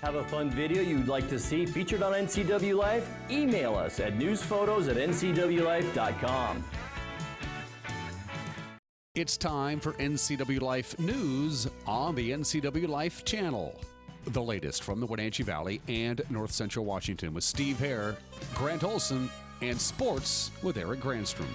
Have a fun video you'd like to see featured on NCW Life? Email us at newsphotos@ncwlife.com. It's time for NCW Life News on the NCW Life channel. The latest from the Wenatchee Valley and North Central Washington with Steve Hare, Grant Olson, and sports with Eric Granstrom.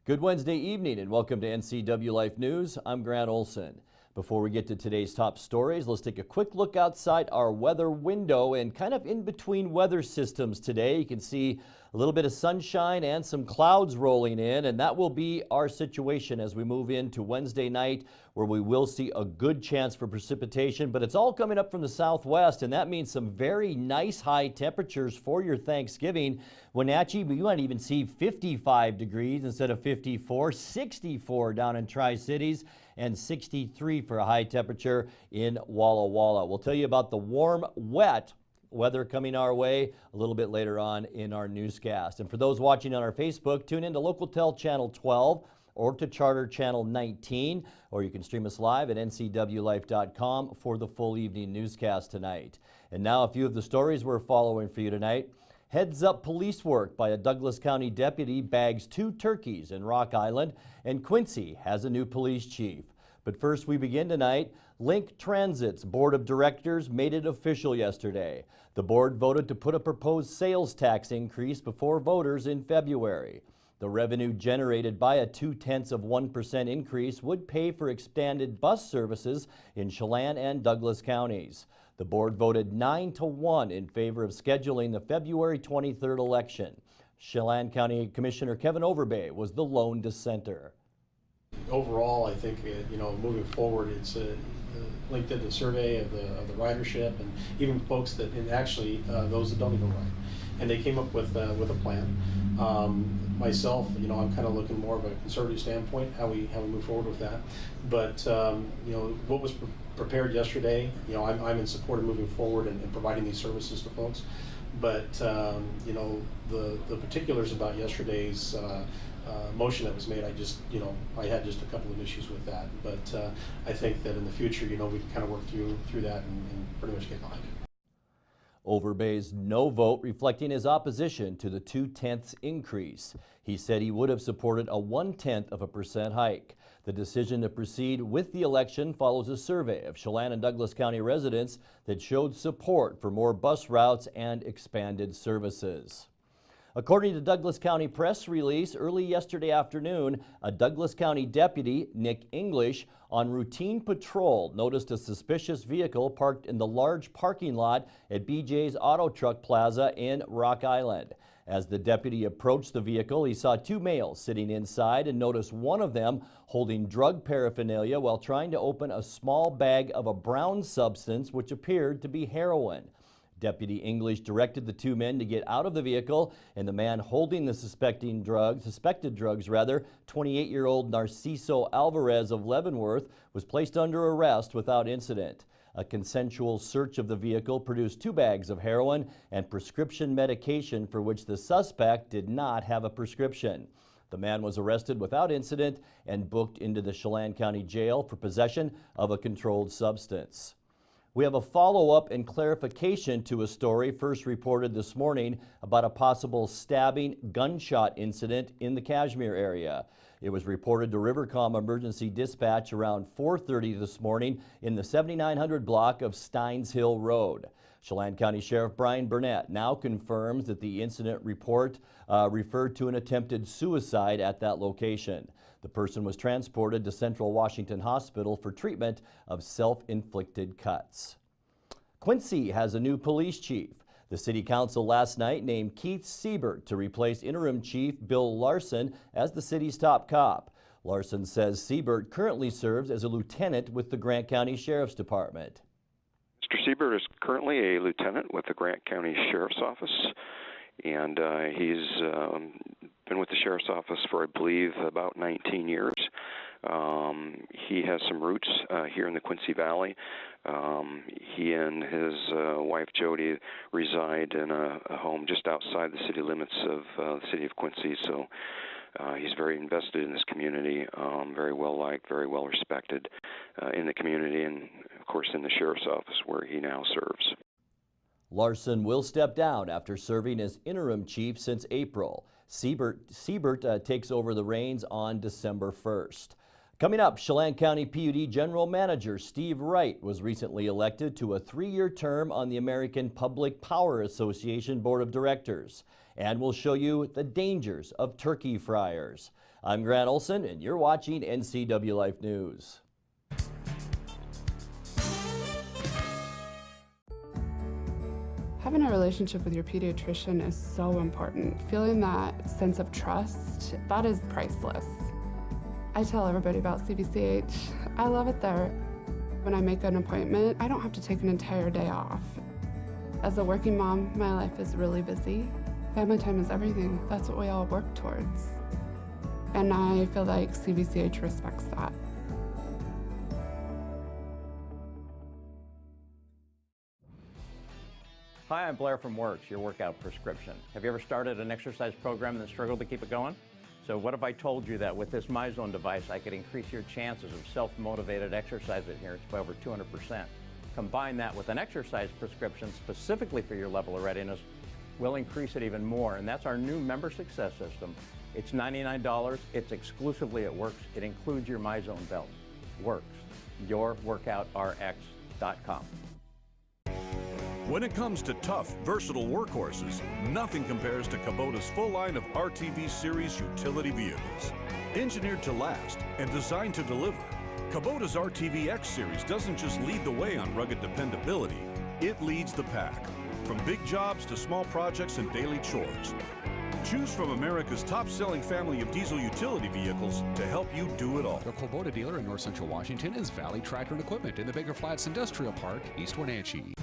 Good Wednesday evening and welcome to NCW Life News. I'm Grant Olson. Before we get to today's top stories, let's take a quick look outside our weather window and kind of in between weather systems today. You can see a little bit of sunshine and some clouds rolling in, and that will be our situation as we move into Wednesday night, where we will see a good chance for precipitation, but it's all coming up from the southwest, and that means some very nice high temperatures for your Thanksgiving. Wenatchee, we might even see 55 degrees instead of 54, 64 down in Tri-Cities, and 63 for a high temperature in Walla Walla. We'll tell you about the warm, wet weather coming our way a little bit later on in our newscast. And for those watching on our Facebook, tune in to Local Channel 12 or to Charter Channel 19, or you can stream us live at ncwlife.com for the full evening newscast tonight. And now a few of the stories we're following for you tonight. Heads up police work by a Douglas County deputy bags 2 turkeys in Rock Island, and Quincy has a new police chief. But first we begin tonight. Link Transit's board of directors made it official yesterday. The board voted to put a proposed sales tax increase before voters in February. The revenue generated by a 0.2% increase would pay for expanded bus services in Chelan and Douglas counties. The board voted 9-1 in favor of scheduling the February 23rd election. Chelan County Commissioner Kevin Overbay was the lone dissenter. Overall, I think moving forward, it's linked to the survey of the ridership and even folks that, and actually those that don't even ride, and they came up with a plan. Myself, I'm kind of looking more of a conservative standpoint how we move forward with that. But what was prepared yesterday, I'm in support of moving forward and providing these services to folks. But the particulars about yesterday's motion that was made, I had just a couple of issues with that. But I think that in the future, we can kind of work through that and pretty much get behind it. Overbay's no vote reflecting his opposition to the 0.2 increase. He said he would have supported a 0.1% hike. The decision to proceed with the election follows a survey of Chelan and Douglas County residents that showed support for more bus routes and expanded services. According to Douglas County press release early yesterday afternoon, a Douglas County deputy, Nick English, on routine patrol noticed a suspicious vehicle parked in the large parking lot at BJ's Auto Truck Plaza in Rock Island. As the deputy approached the vehicle, he saw 2 males sitting inside and noticed one of them holding drug paraphernalia while trying to open a small bag of a brown substance which appeared to be heroin. Deputy English directed the 2 men to get out of the vehicle, and the man holding the suspected drugs, 28-year-old Narciso Alvarez of Leavenworth, was placed under arrest without incident. A consensual search of the vehicle produced 2 bags of heroin and prescription medication for which the suspect did not have a prescription. The man was arrested without incident and booked into the Chelan County Jail for possession of a controlled substance. We have a follow-up and clarification to a story first reported this morning about a possible stabbing gunshot incident in the Cashmere area. It was reported to Rivercom Emergency Dispatch around 4:30 this morning in the 7900 block of Steins Hill Road. Chelan County Sheriff Brian Burnett now confirms that the incident report referred to an attempted suicide at that location. The person was transported to Central Washington Hospital for treatment of self-inflicted cuts. Quincy has a new police chief. The City Council last night named Keith Siebert to replace interim chief Bill Larson as the city's top cop. Larson says Siebert currently serves as a lieutenant with the Grant County Sheriff's Department. Mr. Siebert is currently a lieutenant with the Grant County Sheriff's Office, and he's been with the Sheriff's Office for, I believe, about 19 years. He has some roots here in the Quincy Valley. He and his wife, Jody, reside in a home just outside the city limits of the city of Quincy, so He's very invested in this community, very well liked, very well respected in the community, and of course in the sheriff's office where he now serves. Larson will step down after serving as interim chief since April. Siebert takes over the reins on December 1st. Coming up, Chelan County PUD General Manager Steve Wright was recently elected to a 3-year term on the American Public Power Association Board of Directors. And we'll show you the dangers of turkey fryers. I'm Grant Olson, and you're watching NCW Life News. Having a relationship with your pediatrician is so important. Feeling that sense of trust, that is priceless. I tell everybody about CBCH. I love it there. When I make an appointment, I don't have to take an entire day off. As a working mom, my life is really busy. Family time is everything. That's what we all work towards. And I feel like CBCH respects that. Hi, I'm Blair from Worx, your workout prescription. Have you ever started an exercise program and then struggled to keep it going? So what if I told you that with this MyZone device, I could increase your chances of self-motivated exercise adherence by over 200%. Combine that with an exercise prescription specifically for your level of readiness, we'll increase it even more. And that's our new member success system. It's $99. It's exclusively at Worx. It includes your MyZone belt. Worx, yourworkoutrx.com. When it comes to tough, versatile workhorses, nothing compares to Kubota's full line of RTV series utility vehicles. Engineered to last and designed to deliver, Kubota's RTV X series doesn't just lead the way on rugged dependability, it leads the pack. From big jobs to small projects and daily chores. Choose from America's top-selling family of diesel utility vehicles to help you do it all. The Kubota dealer in North Central Washington is Valley Tractor and Equipment in the Baker Flats Industrial Park, East Wenatchee.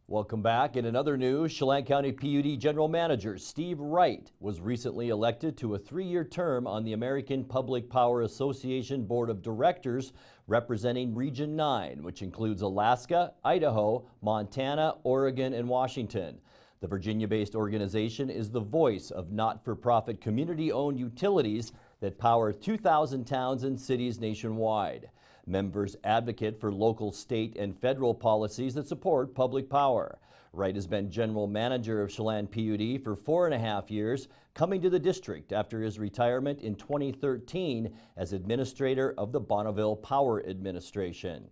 Welcome back. In another news, Chelan County PUD General Manager Steve Wright was recently elected to a 3-year term on the American Public Power Association Board of Directors, representing Region 9, which includes Alaska, Idaho, Montana, Oregon, and Washington. The Virginia-based organization is the voice of not-for-profit community-owned utilities that power 2,000 towns and cities nationwide. Members advocate for local, state, and federal policies that support public power. Wright has been general manager of Chelan PUD for 4.5 years, coming to the district after his retirement in 2013 as administrator of the Bonneville Power Administration.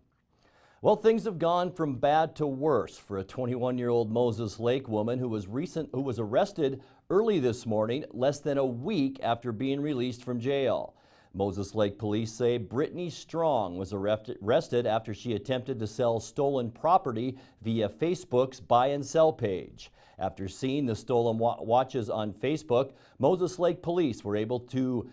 Well, things have gone from bad to worse for a 21-year-old Moses Lake woman who was arrested early this morning, less than a week after being released from jail. Moses Lake police say Brittany Strong was arrested after she attempted to sell stolen property via Facebook's buy and sell page. After seeing the stolen watches on Facebook, Moses Lake police were able to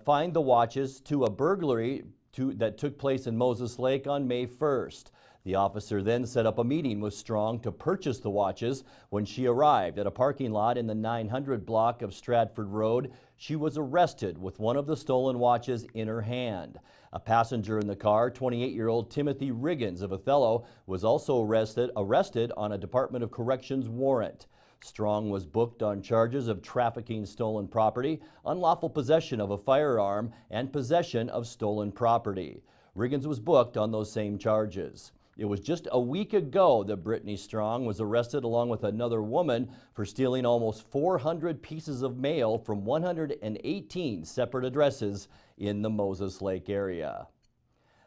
find the watches to a burglary that took place in Moses Lake on May 1st. The officer then set up a meeting with Strong to purchase the watches. When she arrived at a parking lot in the 900 block of Stratford Road, she was arrested with one of the stolen watches in her hand. A passenger in the car, 28-year-old Timothy Riggins of Othello, was also arrested on a Department of Corrections warrant. Strong was booked on charges of trafficking stolen property, unlawful possession of a firearm, and possession of stolen property. Riggins was booked on those same charges. It was just a week ago that Brittany Strong was arrested along with another woman for stealing almost 400 pieces of mail from 118 separate addresses in the Moses Lake area.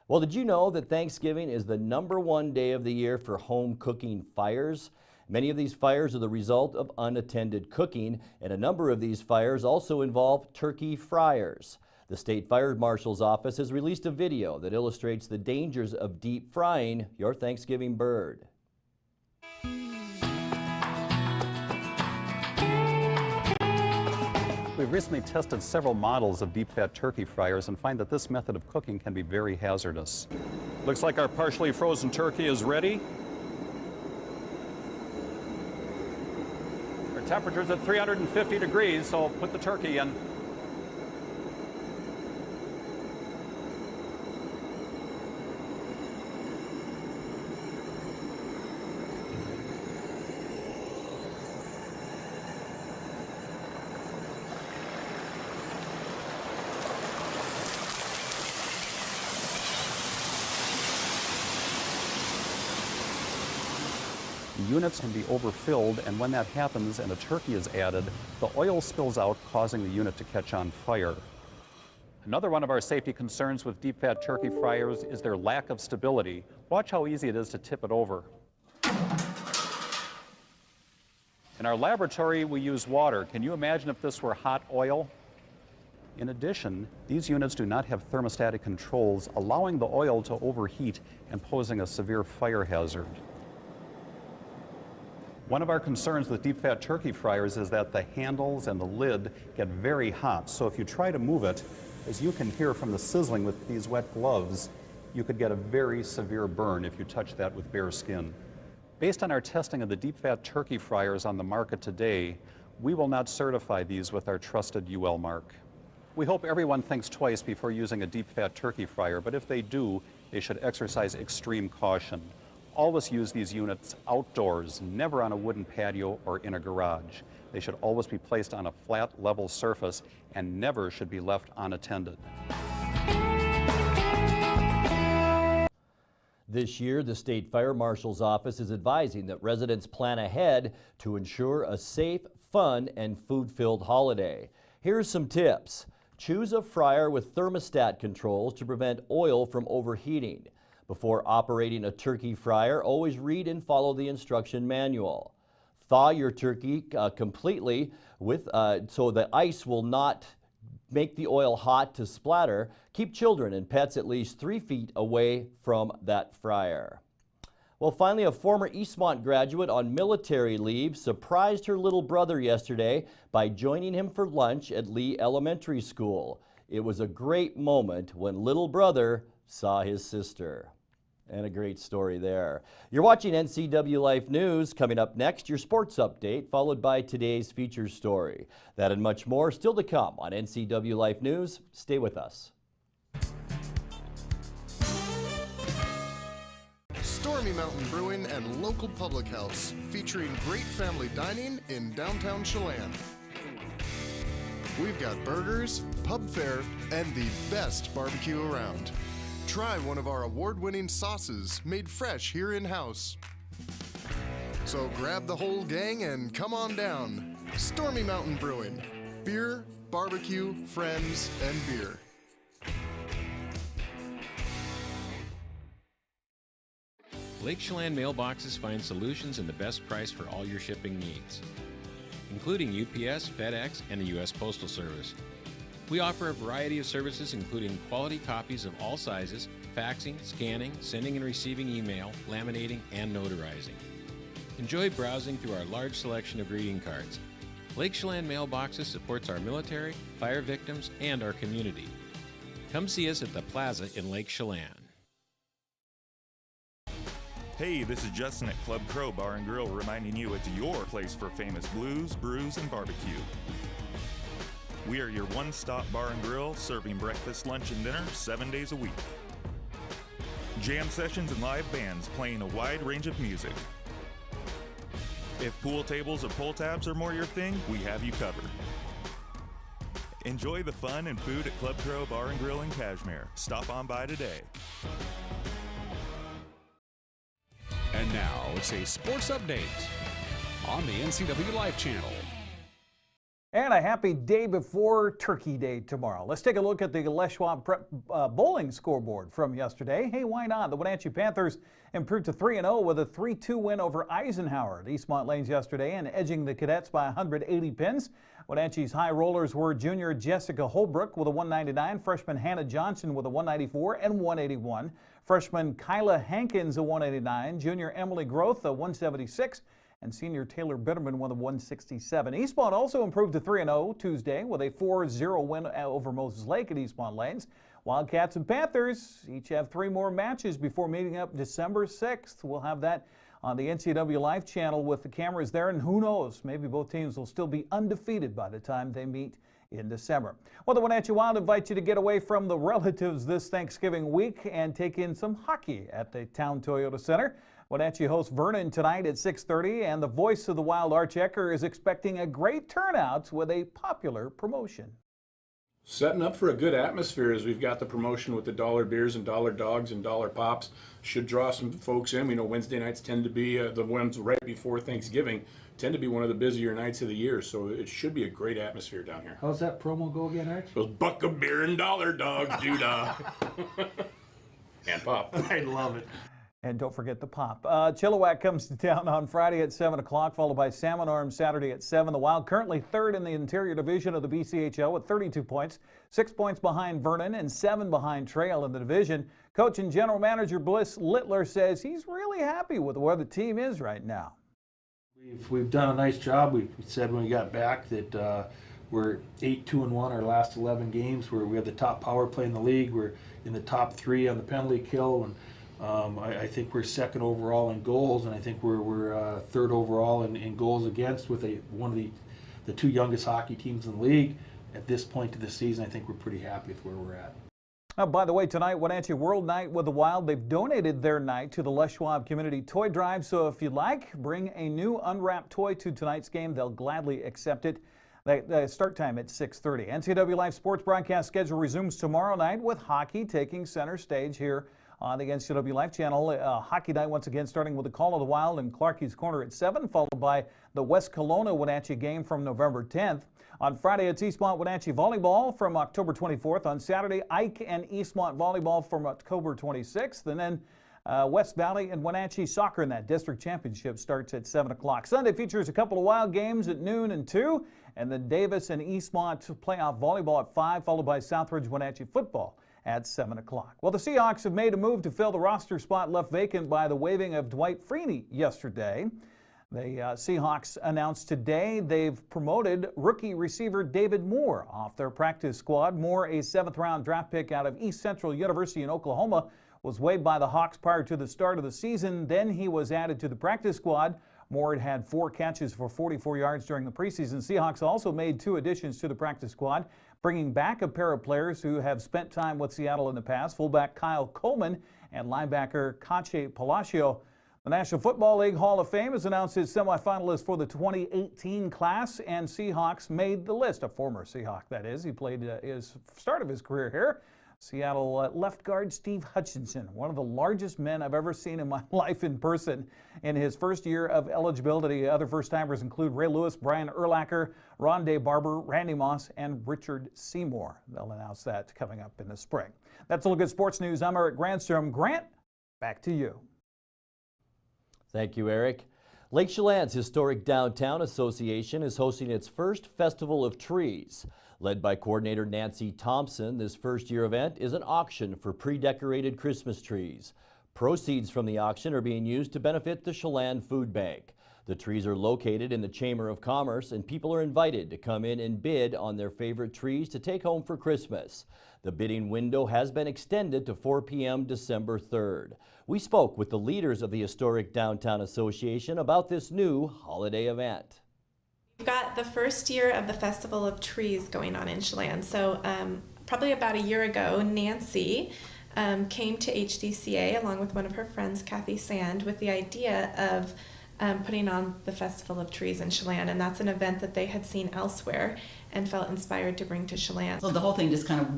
Well, did you know that Thanksgiving is the #1 day of the year for home cooking fires? Many of these fires are the result of unattended cooking, and a number of these fires also involve turkey fryers. The State Fire Marshal's office has released a video that illustrates the dangers of deep frying your Thanksgiving bird. We've recently tested several models of deep fat turkey fryers and find that this method of cooking can be very hazardous. Looks like our partially frozen turkey is ready. Our temperature's at 350 degrees, so put the turkey in. The units can be overfilled, and when that happens and a turkey is added, the oil spills out, causing the unit to catch on fire. Another one of our safety concerns with deep fat turkey fryers is their lack of stability. Watch how easy it is to tip it over. In our laboratory, we use water. Can you imagine if this were hot oil? In addition, these units do not have thermostatic controls, allowing the oil to overheat and posing a severe fire hazard. One of our concerns with deep fat turkey fryers is that the handles and the lid get very hot. So if you try to move it, as you can hear from the sizzling with these wet gloves, you could get a very severe burn if you touch that with bare skin. Based on our testing of the deep fat turkey fryers on the market today, we will not certify these with our trusted UL mark. We hope everyone thinks twice before using a deep fat turkey fryer, but if they do, they should exercise extreme caution. Always use these units outdoors, never on a wooden patio or in a garage. They should always be placed on a flat, level surface and never should be left unattended. This year, the State Fire Marshal's Office is advising that residents plan ahead to ensure a safe, fun, and food-filled holiday. Here's some tips. Choose a fryer with thermostat controls to prevent oil from overheating. Before operating a turkey fryer, always read and follow the instruction manual. Thaw your turkey completely so the ice will not make the oil hot to splatter. Keep children and pets at least 3 feet away from that fryer. Well, finally, a former Eastmont graduate on military leave surprised her little brother yesterday by joining him for lunch at Lee Elementary School. It was a great moment when little brother saw his sister. And a great story there. You're watching NCW Life News. Coming up next, your sports update, followed by today's feature story. That and much more still to come on NCW Life News. Stay with us. Stormy Mountain Brewing and local public house, featuring great family dining in downtown Chelan. We've got burgers, pub fare, and the best barbecue around. Try one of our award-winning sauces made fresh here in-house. So grab the whole gang and come on down. Stormy Mountain Brewing. Beer, barbecue, friends, and beer. Lake Chelan mailboxes find solutions and the best price for all your shipping needs, including UPS, FedEx, and the U.S. Postal Service. We offer a variety of services including quality copies of all sizes, faxing, scanning, sending and receiving email, laminating, and notarizing. Enjoy browsing through our large selection of greeting cards. Lake Chelan Mailboxes supports our military, fire victims, and our community. Come see us at the Plaza in Lake Chelan. Hey, this is Justin at Club Crow Bar and Grill reminding you it's your place for famous blues, brews, and barbecue. We are your one-stop bar and grill, serving breakfast, lunch, and dinner 7 days a week. Jam sessions and live bands playing a wide range of music. If pool tables or pull tabs are more your thing, we have you covered. Enjoy the fun and food at Club Crow Bar and Grill in Cashmere. Stop on by today. And now it's a sports update on the NCW Life channel. And a happy day before Turkey Day tomorrow. Let's take a look at the Les Schwab Prep bowling scoreboard from yesterday. Hey, why not? The Wenatchee Panthers improved to 3-0 with a 3-2 win over Eisenhower at Eastmont Lanes yesterday and edging the Cadets by 180 pins. Wenatchee's high rollers were junior Jessica Holbrook with a 199, freshman Hannah Johnson with a 194 and 181, freshman Kyla Hankins a 189, junior Emily Groth a 176, and senior Taylor Bitterman with a 167. Eastmont also improved to 3-0 Tuesday with a 4-0 win over Moses Lake at Eastmont Lanes. Wildcats and Panthers each have 3 more matches before meeting up December 6th. We'll have that on the NCW Life channel with the cameras there, and who knows, maybe both teams will still be undefeated by the time they meet in December. Well, the Wenatchee Wild invite you to get away from the relatives this Thanksgiving week and take in some hockey at the Town Toyota Center. Wenatchee hosts Vernon tonight at 6:30, and the voice of the Wild, Arch Ecker, is expecting a great turnout with a popular promotion. Setting up for a good atmosphere as we've got the promotion with the dollar beers and dollar dogs and dollar pops. Should draw some folks in. We know Wednesday nights tend to be the ones right before Thanksgiving, tend to be one of the busier nights of the year, so it should be a great atmosphere down here. How's that promo go again, Arch? Those buck of beer and dollar dogs, doodah. And pop. I love it. And don't forget the pop. Chilliwack comes to town on Friday at 7 o'clock, followed by Salmon Arm Saturday at 7. The Wild currently third in the interior division of the BCHL with 32 points, 6 points behind Vernon and 7 behind Trail in the division. Coach and general manager Bliss Littler says he's really happy with where the team is right now. We've done a nice job. We said when we got back that we're 8-2-1 our last 11 games. We have the top power play in the league. We're in the top 3 on the penalty kill, and I think we're second overall in goals, and I think we're third overall in goals against with one of the 2 youngest hockey teams in the league. At this point of the season, I think we're pretty happy with where we're at. By the way, tonight, Wenatchee World Night with the Wild. They've donated their night to the Les Schwab Community Toy Drive, so if you'd like, bring a new unwrapped toy to tonight's game. They'll gladly accept it. The start time at 6:30. NCW Live sports broadcast schedule resumes tomorrow night with hockey taking center stage here on the NCW Life channel. Hockey night once again starting with the Call of the Wild and Clarkie's Corner at 7, followed by the West Kelowna-Wenatchee game from November 10th. On Friday, it's Eastmont-Wenatchee volleyball from October 24th. On Saturday, Ike and Eastmont volleyball from October 26th. And then West Valley and Wenatchee soccer in that district championship starts at 7 o'clock. Sunday features a couple of Wild games at noon and 2. And then Davis and Eastmont playoff volleyball at 5, followed by Southridge-Wenatchee football at 7 o'clock. Well, the Seahawks have made a move to fill the roster spot left vacant by the waiving of Dwight Freeney yesterday. The Seahawks announced today they've promoted rookie receiver David Moore off their practice squad. Moore, a 7th-round draft pick out of East Central University in Oklahoma, was waived by the Hawks prior to the start of the season. Then he was added to the practice squad. Moore had 4 catches for 44 yards during the preseason. Seahawks also made 2 additions to the practice squad, bringing back a pair of players who have spent time with Seattle in the past, fullback Kyle Coleman and linebacker Cache Palacio. The National Football League Hall of Fame has announced its semifinalists for the 2018 class, and Seahawks made the list. A former Seahawk, that is. He played his start of his career here. Seattle left guard Steve Hutchinson, one of the largest men I've ever seen in my life in person. In his first year of eligibility, other first-timers include Ray Lewis, Brian Urlacher, Rondé Barber, Randy Moss, and Richard Seymour. They'll announce that coming up in the spring. That's a look at sports news. I'm Eric Grandstrom. Grant, back to you. Thank you, Eric. Lake Chelan's Historic Downtown Association is hosting its first Festival of Trees. Led by coordinator Nancy Thompson, this first-year event is an auction for pre-decorated Christmas trees. Proceeds from the auction are being used to benefit the Chelan Food Bank. The trees are located in the Chamber of Commerce, and people are invited to come in and bid on their favorite trees to take home for Christmas. The bidding window has been extended to 4 p.m. December 3rd. We spoke with the leaders of the Historic Downtown Association about this new holiday event. We've got the first year of the Festival of Trees going on in Chelan. So probably about a year ago, Nancy came to HDCA along with one of her friends, Kathy Sand, with the idea of putting on the Festival of Trees in Chelan, and that's an event that they had seen elsewhere and felt inspired to bring to Chelan. So the whole thing just kind of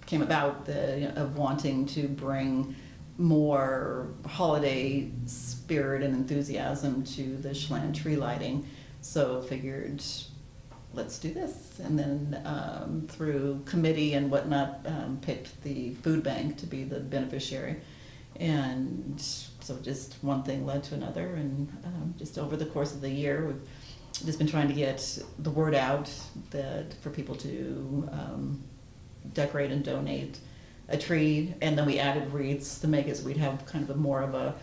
came about of wanting to bring more holiday spirit and enthusiasm to the Chelan tree lighting. So figured, let's do this. And then through committee and whatnot, picked the food bank to be the beneficiary. And so just one thing led to another. And just over the course of the year, we've just been trying to get the word out for people to decorate and donate a tree. And then we added wreaths to make it so we'd have kind of more of a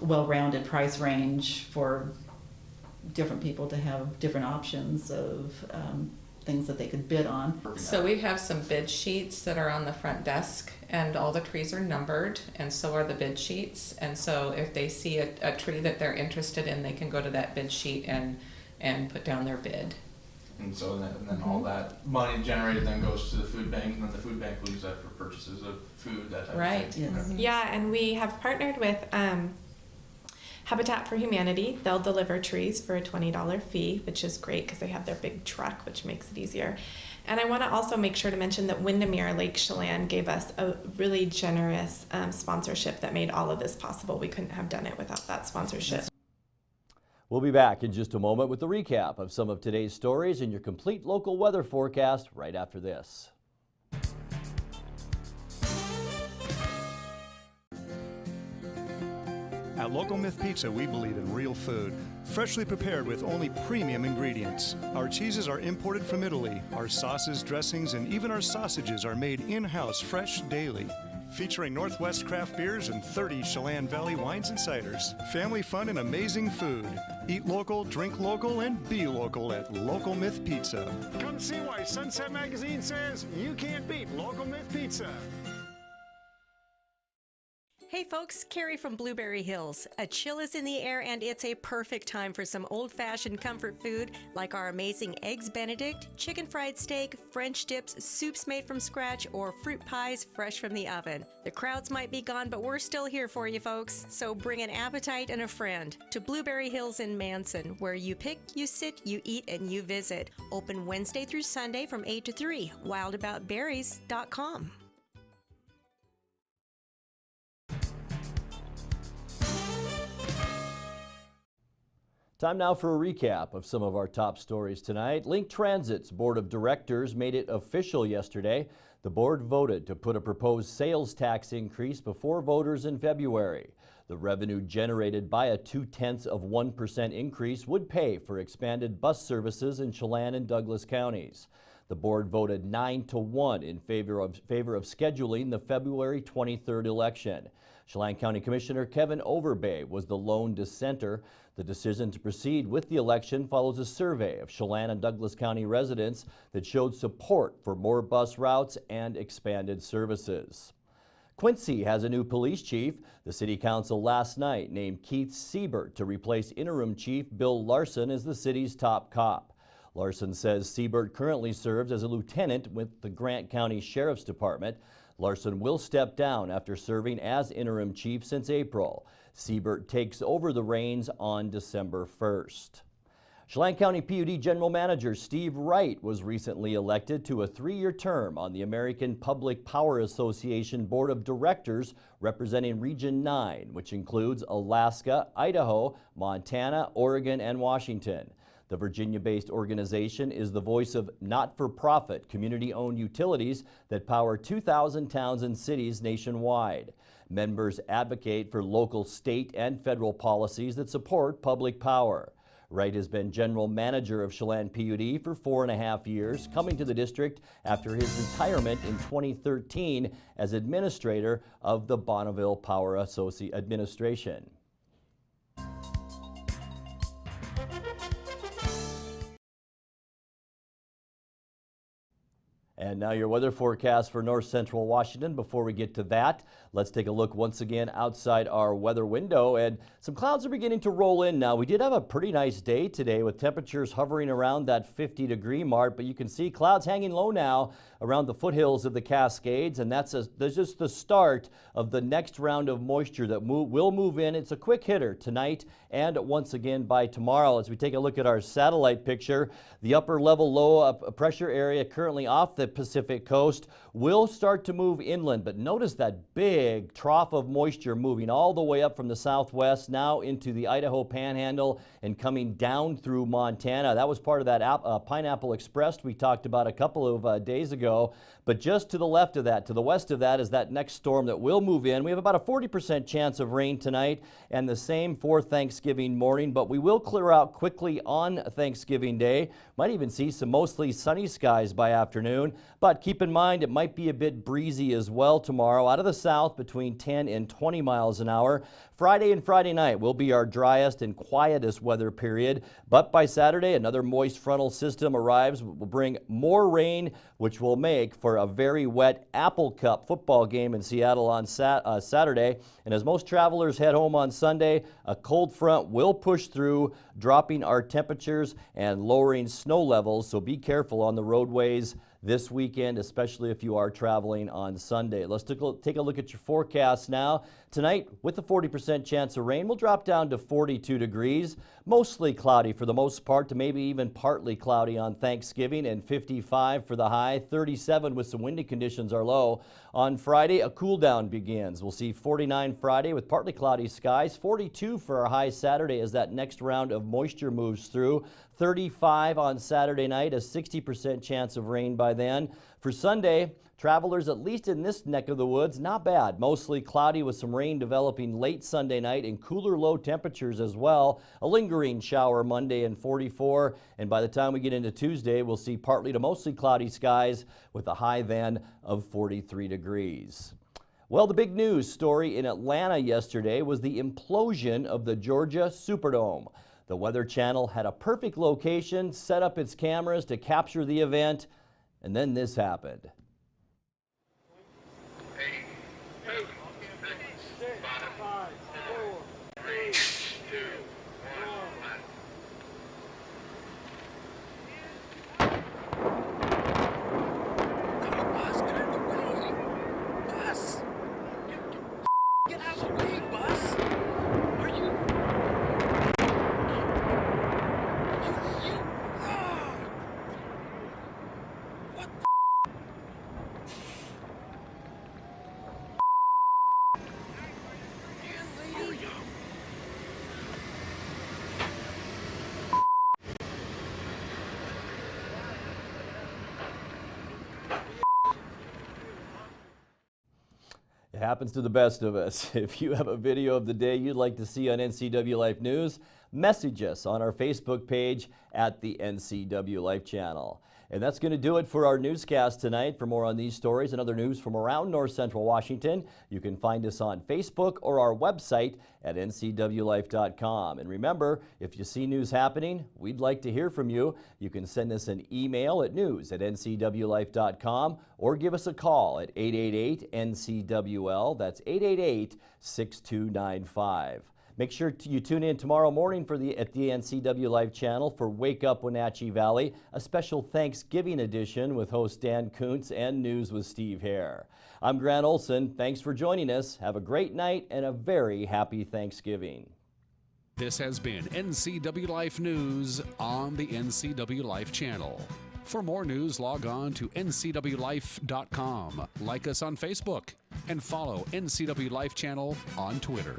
well-rounded price range for different people to have different options of things that they could bid on. So we have some bid sheets that are on the front desk, and all the trees are numbered, and so are the bid sheets. And so if they see a tree that they're interested in, they can go to that bid sheet and put down their bid. And so then all that money generated then goes to the food bank, and then the food bank will use that for purchases of food, that type of thing. Yes. Yeah, and we have partnered with Habitat for Humanity. They'll deliver trees for a $20 fee, which is great because they have their big truck, which makes it easier. And I want to also make sure to mention that Windermere Lake Chelan gave us a really generous sponsorship that made all of this possible. We couldn't have done it without that sponsorship. We'll be back in just a moment with the recap of some of today's stories and your complete local weather forecast right after this. At Local Myth Pizza, we believe in real food, freshly prepared with only premium ingredients. Our cheeses are imported from Italy. Our sauces, dressings, and even our sausages are made in-house fresh daily. Featuring Northwest craft beers and 30 Chelan Valley wines and ciders. Family fun and amazing food. Eat local, drink local, and be local at Local Myth Pizza. Come see why Sunset Magazine says you can't beat Local Myth Pizza. Hey folks, Carrie from Blueberry Hills. A chill is in the air and it's a perfect time for some old-fashioned comfort food like our amazing Eggs Benedict, chicken fried steak, French dips, soups made from scratch, or fruit pies fresh from the oven. The crowds might be gone, but we're still here for you folks. So bring an appetite and a friend to Blueberry Hills in Manson, where you pick, you sit, you eat, and you visit. Open Wednesday through Sunday from 8 to 3. wildaboutberries.com. Time now for a recap of some of our top stories tonight. Link Transit's Board of Directors made it official yesterday. The board voted to put a proposed sales tax increase before voters in February. The revenue generated by a 0.2% increase would pay for expanded bus services in Chelan and Douglas counties. The board voted 9-1 in favor of scheduling the February 23rd election. Chelan County Commissioner Kevin Overbay was the lone dissenter. The decision to proceed with the election follows a survey of Chelan and Douglas County residents that showed support for more bus routes and expanded services. Quincy has a new police chief. The City Council last night named Keith Siebert to replace interim chief Bill Larson as the city's top cop. Larson says Siebert currently serves as a lieutenant with the Grant County Sheriff's Department. Larson will step down after serving as interim chief since April. Siebert takes over the reins on December 1st. Chelan County PUD General Manager Steve Wright was recently elected to a 3-year term on the American Public Power Association Board of Directors representing Region 9, which includes Alaska, Idaho, Montana, Oregon, and Washington. The Virginia-based organization is the voice of not-for-profit, community-owned utilities that power 2,000 towns and cities nationwide. Members advocate for local, state, and federal policies that support public power. Wright has been general manager of Chelan PUD for 4.5 years, coming to the district after his retirement in 2013 as administrator of the Bonneville Power Administration. And now your weather forecast for north central Washington. Before we get to that, let's take a look once again outside our weather window, and some clouds are beginning to roll in now. We did have a pretty nice day today with temperatures hovering around that 50-degree mark, but you can see clouds hanging low now around the foothills of the Cascades, and that's just the start of the next round of moisture that will move in. It's a quick hitter tonight and once again by tomorrow. As we take a look at our satellite picture, the upper level low pressure area currently off the Pacific coast will start to move inland, but notice that big trough of moisture moving all the way up from the southwest now into the Idaho Panhandle and coming down through Montana. That was part of that Pineapple Express we talked about a couple of days ago. But just to the left of that, to the west of that, is that next storm that will move in. We have about a 40% chance of rain tonight and the same for Thanksgiving morning, but we will clear out quickly on Thanksgiving Day. Might even see some mostly sunny skies by afternoon, but keep in mind it might be a bit breezy as well tomorrow out of the south between 10 and 20 miles an hour. Friday and Friday night will be our driest and quietest weather period, but by Saturday another moist frontal system arrives, will bring more rain, which will make for a very wet Apple Cup football game in Seattle on Saturday. And as most travelers head home on Sunday, a cold front will push through, dropping our temperatures and lowering snow levels, so be careful on the roadways this weekend, especially if you are traveling on Sunday. Let's take a look at your forecast now. Tonight, with a 40% chance of rain, we'll drop down to 42 degrees. Mostly cloudy for the most part, to maybe even partly cloudy on Thanksgiving, and 55 for the high. 37 with some windy conditions are low. On Friday, a cool down begins. We'll see 49 Friday with partly cloudy skies. 42 for our high Saturday as that next round of moisture moves through. 35 on Saturday night, a 60% chance of rain by then. For Sunday, travelers, at least in this neck of the woods, not bad. Mostly cloudy with some rain developing late Sunday night and cooler low temperatures as well. A lingering shower Monday and 44. And by the time we get into Tuesday, we'll see partly to mostly cloudy skies with a high then of 43 degrees. Well, the big news story in Atlanta yesterday was the implosion of the Georgia Superdome. The Weather Channel had a perfect location, set up its cameras to capture the event, and then this happened. It happens to the best of us. If you have a video of the day you'd like to see on NCW Life News, message us on our Facebook page at the NCW Life Channel. And that's going to do it for our newscast tonight. For more on these stories and other news from around North Central Washington, you can find us on Facebook or our website at ncwlife.com. And remember, if you see news happening, we'd like to hear from you. You can send us an email at news@ncwlife.com or give us a call at 888-NCWL. That's 888-6295. Make sure you tune in tomorrow morning at the NCW Life Channel for Wake Up Wenatchee Valley, a special Thanksgiving edition with host Dan Kuntz and News with Steve Hare. I'm Grant Olson. Thanks for joining us. Have a great night and a very happy Thanksgiving. This has been NCW Life News on the NCW Life Channel. For more news, log on to ncwlife.com, like us on Facebook, and follow NCW Life Channel on Twitter.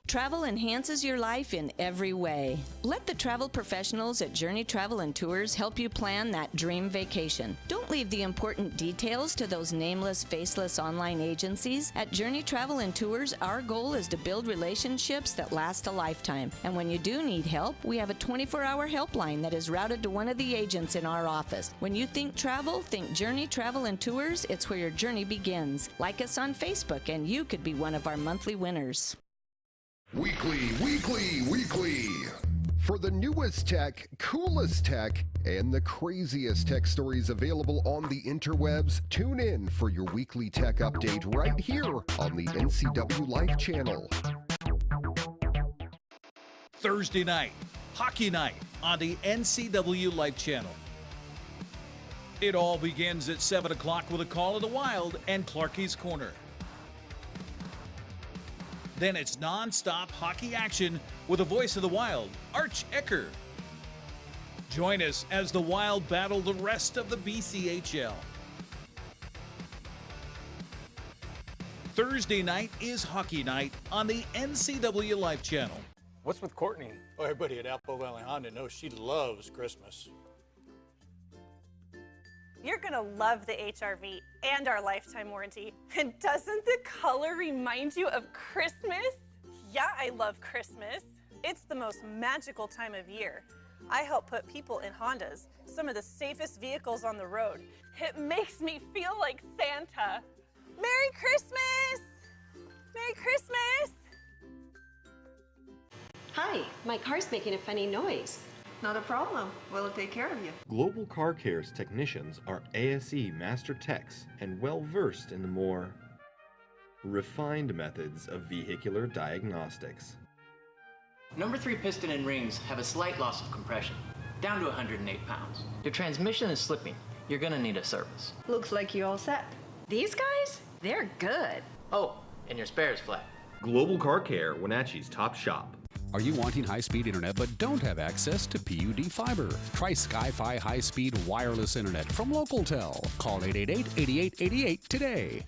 Travel enhances your life in every way. Let the travel professionals at Journey Travel and Tours help you plan that dream vacation. Don't leave the important details to those nameless, faceless online agencies. At Journey Travel and Tours, our goal is to build relationships that last a lifetime. And when you do need help, we have a 24-hour helpline that is routed to one of the agents in our office. When you think travel, think Journey Travel and Tours. It's where your journey begins. Like us on Facebook, and you could be one of our monthly winners. Weekly. For the newest tech, coolest tech, and the craziest tech stories available on the interwebs, tune in for your weekly tech update right here on the NCW Life Channel. Thursday night, hockey night on the NCW Life Channel. It all begins at 7 o'clock with a call of the Wild and Clarkie's Corner. Then it's non-stop hockey action with a voice of the Wild, Arch Ecker. Join us as the Wild battle the rest of the BCHL. Thursday night is hockey night on the NCW Life Channel. What's with Courtney? Oh, everybody at Apple Valley Honda knows she loves Christmas. You're gonna love the HRV and our lifetime warranty. And doesn't the color remind you of Christmas? Yeah, I love Christmas. It's the most magical time of year. I help put people in Hondas, some of the safest vehicles on the road. It makes me feel like Santa. Merry Christmas! Merry Christmas! Hi, my car's making a funny noise. Not a problem. We'll take care of you. Global Car Care's technicians are ASE Master Techs and well-versed in the more refined methods of vehicular diagnostics. Number 3 piston and rings have a slight loss of compression. down to 108 pounds. Your transmission is slipping. You're gonna need a service. Looks like you're all set. These guys, they're good. Oh, and your spare is flat. Global Car Care, Wenatchee's top shop. Are you wanting high-speed internet but don't have access to PUD fiber? Try Sky-Fi high-speed wireless internet from LocalTel. Call 888-8888 today.